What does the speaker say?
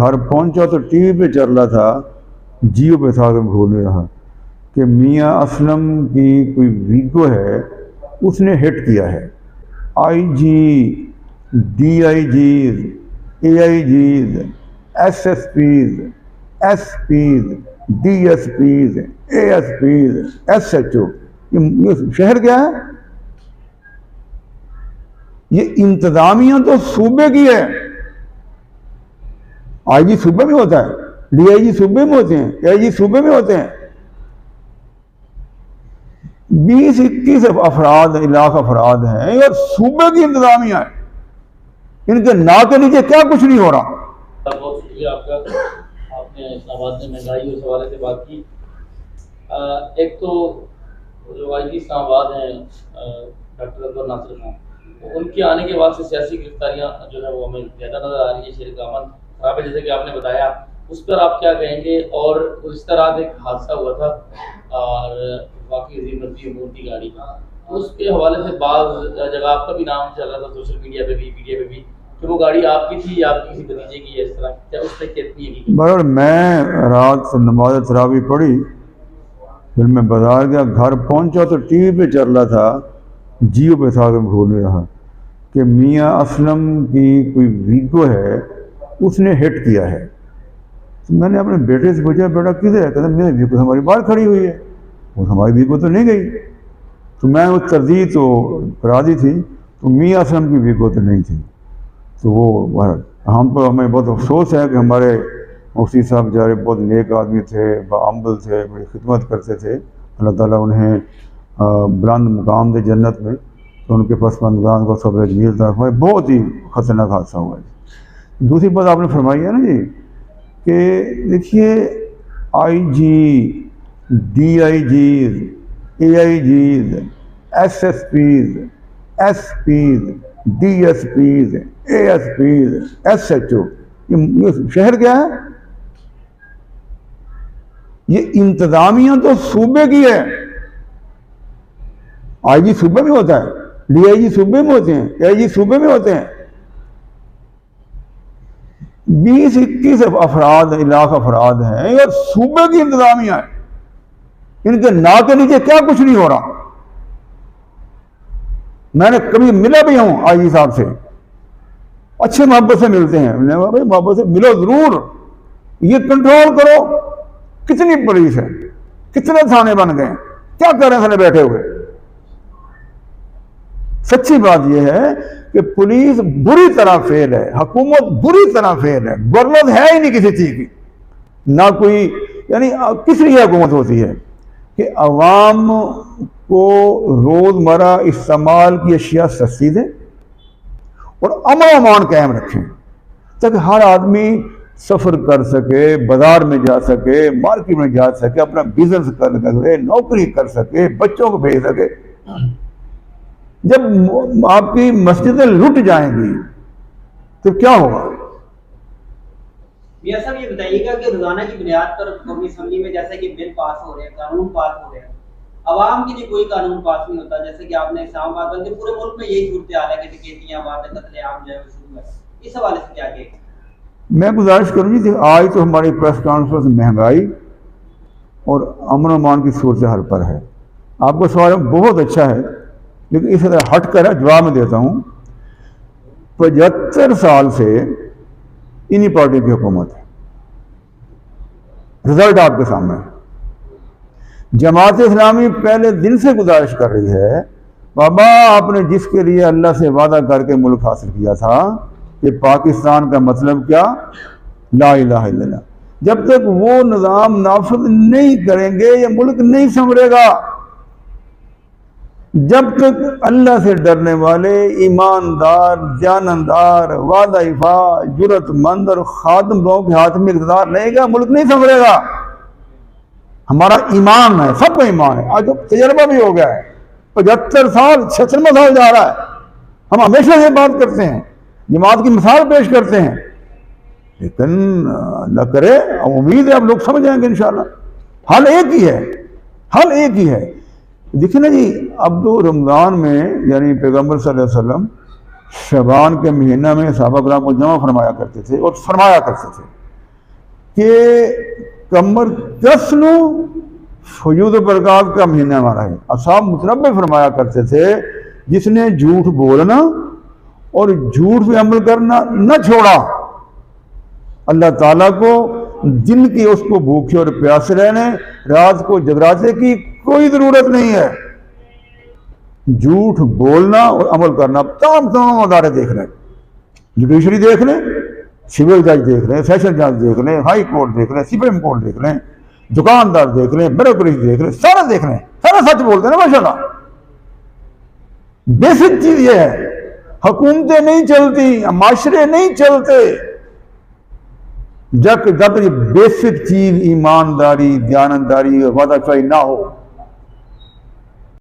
घर पहुंचा तो टीवी पे चल रहा था, जियो पे था, तो भूल रहा कि मियाँ असलम की कोई वीगो है, उसने हिट किया है। IG, DIGs, AIGs, SSPs, SPs, DSPs, ASPs, SHO, ये शहर क्या है? ये इंतजामिया तो सूबे की है। IG सूबे में होता है, DIG सूबे में होते हैं, AIG सूबे में होते हैं। 20-21 अफराद, इलाका अफराद हैं और सूबे की इंतजामिया है। इनके ना के नीचे क्या कुछ नहीं हो रहा। बहुत शुक्रिया आपका, आपने इस्लामाबाद में महंगाई उस हवाले से बात की। एक तो जो IG इस्लामाबाद हैं डॉक्टर अकबर नासिर खान, उनके आने के बाद से सियासी गिरफ्तारियां जो है वो हमें ज़्यादा नज़र आ रही है। शेर अमन खराब है जैसे कि आपने बताया, उस पर आप क्या कहेंगे? और इस तरह एक हादसा हुआ था और वाकई अजीम मूर्ति गाड़ी का, उसके हवाले से बाज़ जगह आपका भी नाम चल रहा था सोशल मीडिया पे भी, मीडिया पे भी, कि वो गाड़ी आपकी थी या आपकी किसी भतीजे की है, इस तरह क्या उस पर कितनी है? बराबर मैं रात नमाज तरावी पढ़ी, फिर मैं बाजार गया, घर पहुंचा तो टीवी पे चल रहा था, जियो पे था, तो भूल रहा कि मियाँ असलम की कोई वीगो है, उसने हिट किया है। तो मैंने अपने बेटे से पूछा, बेटा किधर है? कहता मेरी वीगो हमारी बाहर खड़ी हुई है, वो हमारी वीगो तो नहीं गई। तो मैं वो तरजीह तो करा दी थी, तो मियाँ असलम की वीगो तो नहीं थी। तो वो हम तो, हमें बहुत अफसोस है कि हमारे मुफ्ती साहब बेचारे बहुत नेक आदमी थे, बाअम्बल थे, बड़ी खिदमत करते थे। अल्लाह ताला उन्हें बुलंद मुकाम दे जन्नत में, तो उनके पसमंदान को सब्र जमील था। बहुत ही खतरनाक हादसा हुआ है। दूसरी बात आपने फरमाई है ना जी कि देखिए IG, DIGs, AIGs, SSPs, SPs, DSPs, ASPs, SHO, ये शहर क्या है? ये इंतजामिया तो सूबे की है। IG सूबे में होता है, DIG सूबे में होते हैं, AIG सूबे में होते हैं। 20-21 अफराद, इलाका अफराद हैं और सूबे की इंतजामिया है। इनके ना के नीचे क्या कुछ नहीं हो रहा। मैंने कभी मिला भी हूं IG साहब से, अच्छे मोहब्बत से मिलते हैं। मैंने कहा भाई मोहब्बत से मिलो जरूर, ये कंट्रोल करो। कितनी पुलिस है, कितने थाने बन गए, क्या कर रहे हैं सारे बैठे हुए। सच्ची बात यह है कि पुलिस बुरी तरह फेल है, हुकूमत बुरी तरह फेल है, गवर्नमेंट है ही नहीं किसी चीज की, ना कोई, यानी किस लिए हुकूमत होती है कि अवाम को रोजमर्रा इस्तेमाल की अशिया सस्ती दें और अमन अमान कायम रखें, ताकि हर आदमी सफ़र कर सके, बाजार में जा सके, मार्केट में जा सके, अपना बिजनेस कर सके, नौकरी कर सके, बच्चों को भेज सके। जब आपकी मस्जिदें लुट जाएंगी तो क्या होगा? मियां साहब ये बताइएगा कि रोजाना की बुनियाद पर कौमी असम्बली में जैसे कि बिल पास हो रहे हैं, कानून पास हो रहे हैं, अवाम के लिए कोई कानून पास नहीं होता। जैसे कि आपने इस्लामाबाद बल्कि पूरे मुल्क में यही सूरत हाल है कि डकैतियां, कत्लेआम जो है शुरू है। इस हवाले से क्या कहें? मैं गुजारिश करूँगी कि आज तो हमारी प्रेस कॉन्फ्रेंस महंगाई और अमन अमान की सूरत हाल पर है। आपका सवाल बहुत अच्छा है, लेकिन इस तरह हट कर जवाब में देता हूँ। 75 साल से इन्हीं पार्टी की हुकूमत है, रिजल्ट आपके सामने है। जमात इस्लामी पहले दिन से गुजारिश कर रही है, बाबा आपने जिसके लिए अल्लाह से वादा करके मुल्क हासिल किया था, ये पाकिस्तान का मतलब क्या? ला इलाहा इल्लल्लाह। जब तक वो निज़ाम नाफिज नहीं करेंगे ये मुल्क नहीं संवरेगा। जब तक अल्लाह से डरने वाले, ईमानदार, जानदार, वादा-इफा, जुर्रतमंद और खादिम लोगों के हाथ में इक़्तिदार रहेगा, मुल्क नहीं संवरेगा। हमारा ईमान है, सबका ईमान है। आज तो तजर्बा भी हो गया है, 75 साल, 96वां साल जा रहा है। हम हमेशा ये बात करते हैं, जमात की मिसाल पेश करते हैं, लेकिन न करे, उम्मीद है आप लोग समझ जाएंगे इंशाल्लाह। हल एक ही है, हल एक ही है। देखिए ना जी, अब तो रमज़ान में यानी पैगम्बर सल्लल्लाहु अलैहि वसल्लम शबान के महीना में सहाबा किराम को जमा फरमाया करते थे और फरमाया करते थे कि कमर कस नू फयूद बरकत का महीना हमारा है। असाब मुतनब्बे फरमाया करते थे, जिसने झूठ बोलना और झूठ पे अमल करना न छोड़ा, अल्लाह ताला को दिन की उसको भूखे और प्यासे रहने, रात को जगराते की कोई ज़रूरत नहीं है। झूठ बोलना और अमल करना तमाम अदारे देख रहे हैं, जुडिशरी देख लें, सिविल जज देख लें, सेशन जज देख लें, हाई कोर्ट देख लें, सुप्रीम कोर्ट देख लें, दुकानदार देख लें, ब्रोकरेज देख लें, सारा देख लें, सारा सच बोलते हैं ना माशाल्लाह। बेसिक चीज ये है, हुकूमतें नहीं चलती, माशरे नहीं चलते जब ये बेसिक चीज ईमानदारी, दयानतदारी, वादाशाही ना हो।